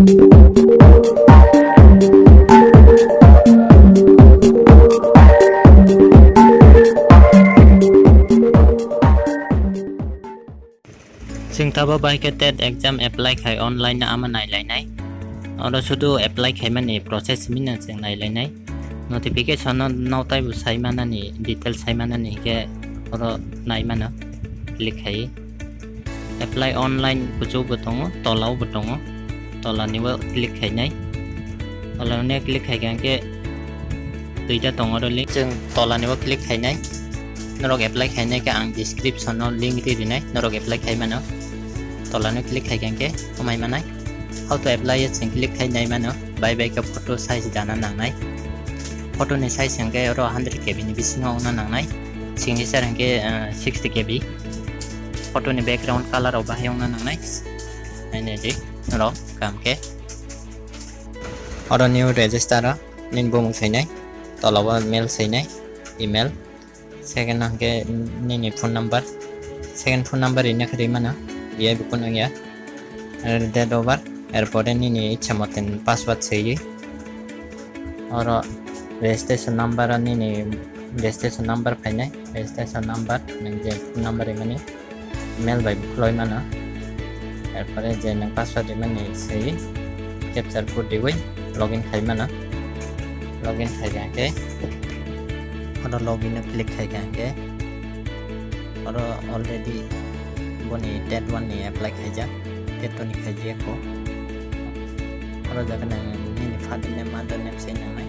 जों ताबा बाइके TET exam apply खाय ऑनलाइन ना आमा नायलायनाय और शुधु एप्लाई खाय माने प्रोसेस मिना जों नायलायनाय नोटिफिकेशन नावताय सायमानानि डिटेल सायमानानि के और नायमाना क्लिक खाय एप्लाई ऑनलाइन बुजौबो दङ तलावबो दङ तलानिबो क्लिक खायनाय तलावने क्लिक खायगांके दुइटा दङ र लिंक जों तलानिबो क्लिक खायनाय नरक एप्लाई खायनाय के आं डिस्क्रिप्शन लिंक दिनाय नरक एप्लाई खायमानो तलानो क्लिक खायगांके कमाय मानाय हाउ टू एप्लाई जों क्लिक खायनाय मानो बाय बाय का फोटो साइज दाना नांनाय फोटो नि साइज संगे और 100 KB नि बिसिङाव नांनाय सिग्नेचर संगे 60 KB फोटो नि बैकग्राउंड कलर आव बाहायावना नांनाय नायने दि र कामके और न्यू रजिस्टर निन बुमुं सैनाय तलावा मेल सैनाय ईमेल सेकेंड अंके निनि phone number second phone number इने खरि माना ये बुकुन या डेट ओवर एयरपोर्ट निनि इच्छा मते पासवर्ड सही और रजिस्ट्रेशन नंबर निनि रजिस्ट्रेशन नंबर फाइनाय रजिस्ट्रेशन नंबर नंगे फोन नंबर माने मेल बाय बुखलय माना एरपरे जे नों पासवर्ड माने सही कैप्चर कोड दिवै लॉगिन खाय माना लॉगिन खायगाके और लॉगिन क्लिक खायगाके और ऑलरेडी बनी डेट 1 नि एप्लाई खायजा डेट 2 नि खायजिया को और जगन नि फादर नेम मदर नेम से नाय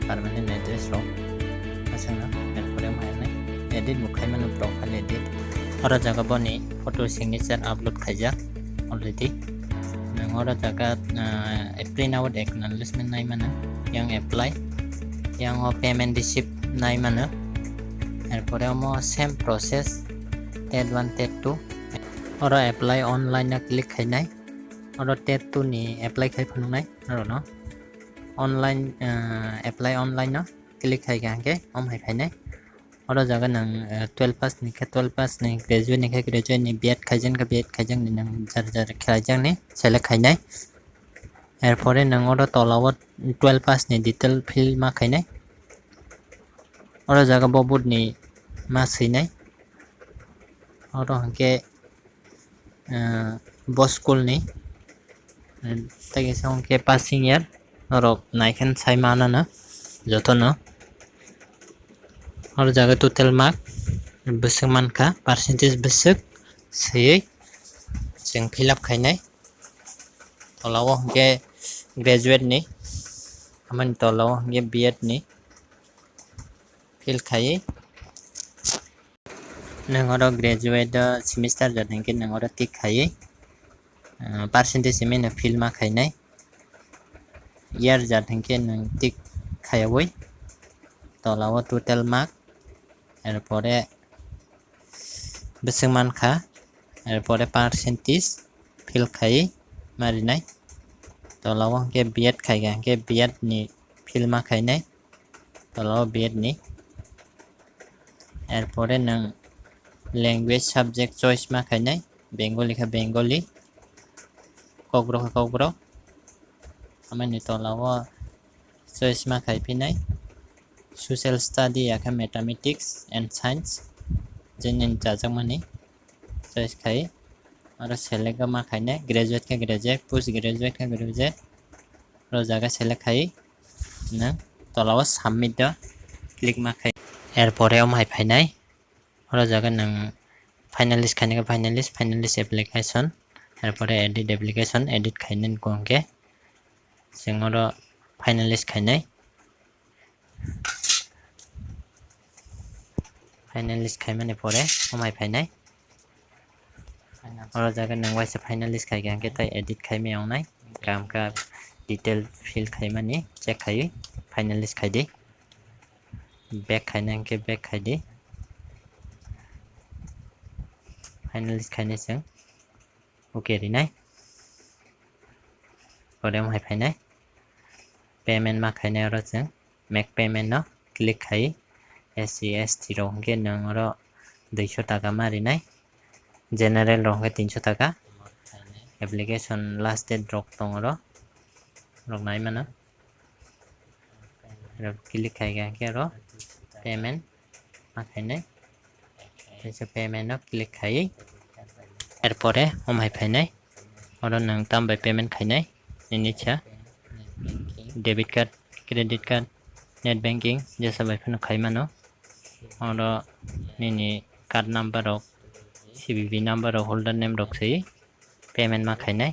परमानेंट एड्रेस रो असंगा एरपरे मायनाय एडिट मुखाय माने प्रोफाइल एडिट और जगह बनी फोटो सिग्नेचर अपलोड खायजा ऑलरेडी नों और जगह एप्लाई नाउ एक्नॉलेजमेंट नाय माने yang apply yang payment receipt नाय माने एरपरे मो सेम प्रोसेस टेट 1 टेट 2 और एप्लाई ऑनलाइन ना क्लिक खायनाय और टेट 2 नि एप्लाई खाय फनुनाय र न ऑनलाइन एप्लाई ऑनलाइन ना क्लिक खायगांके हम खायनाय और जगह नों 12 पास नि के 12 पास नि ग्रेजुएट नि के ग्रेजुएट नि बीएड खायजन के बीएड खायजन नि नों जार जार खायजन नि सेलेक्ट खायनाय एरपरे नों और तलाव 12 पास नि डिटेल फिल मा खायनाय और जगह बबुद नि मा सैनाय और हंके बस स्कूल नि तगे हंके पासिंग ईयर और नायखन सायमाना ना जतन और जगह टोटल मार्क बसक मानखा परसेंटेज बसक सही जों फिल अप खायनाय तलाव हंके ग्रेजुएट नि हमन तलाव हंके बीएड नि फिल खायै नों और ग्रेजुएट सेमिस्टर जादों के नों और टिक खायै परसेंटेज में फिल मा खायनाय ईयर जादों के नों टिक खायावै तलाव टोटल मार्क एरपरे बसक मानखा एरपरे परसेंटेज फिल खायै मारिनाय तलाव के बीएड खायगा के बीएड नि फिल मा खायनाय तलाव बीएड नि एरपरे नों लैंग्वेज सब्जेक्ट चॉइस मा खायनाय बेंगली का बेंगली कग्र का कग्र हमारे तलाव चॉइस मा खायफिनाय सोशल स्टडी या मैथमेटिक्स एंड साइंस जेन जाजों माने चॉइस खाय और सेलेक्ट मा खायनाय ग्रेजुएट का ग्रेजुएट पोस्ट ग्रेजुएट का ग्रेजुएट और जगह सेलेक्ट खाय न तलाव सबमिट क्लिक मा खाय एरपरे माय फायनाय और जगह नों फाइनलिस्ट खाने का फाइनलिस्ट एप्लीकेशन एरपरे एडिट एप्लीकेशन एडिट खायनाय गंके जों और फाइनलिस्ट खायनाय फाइनलिस्ट खाय माने परे हमाय फायनाय और जगह नों वाइस फाइनलिस्ट खायगांके त एडिट खाय मेयावनाय काम का डिटेल फिल खाय माने चेक खाय फाइनलिस्ट खाय दे बैक खायनाय के बैक खाय दे फाइनलिस्ट खायनाय जों ओके रिनाय और हम फायनाय पेमेंट मा खायनाय और जों मेक पेमेंट न क्लिक खाय एससी एसटी रोंगे नों और 200 टाका मारिनाय जेनारेल रोंगे 300 टाका एप्लीकेशन लास्ट डेट ड्रप दङ र rok nai mana rok click khaiga ke ro payment ma khainai kaisa payment no click khai erpore omhai phainai oro nang tambai payment khainai nini cha debit card credit card net banking jesa bai phano khaimano oro nini card number rok CVV number rok holder name rok sei payment ma khainai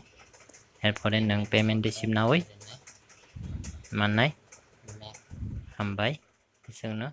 erpore nang payment receive nawai mannai hambai isungno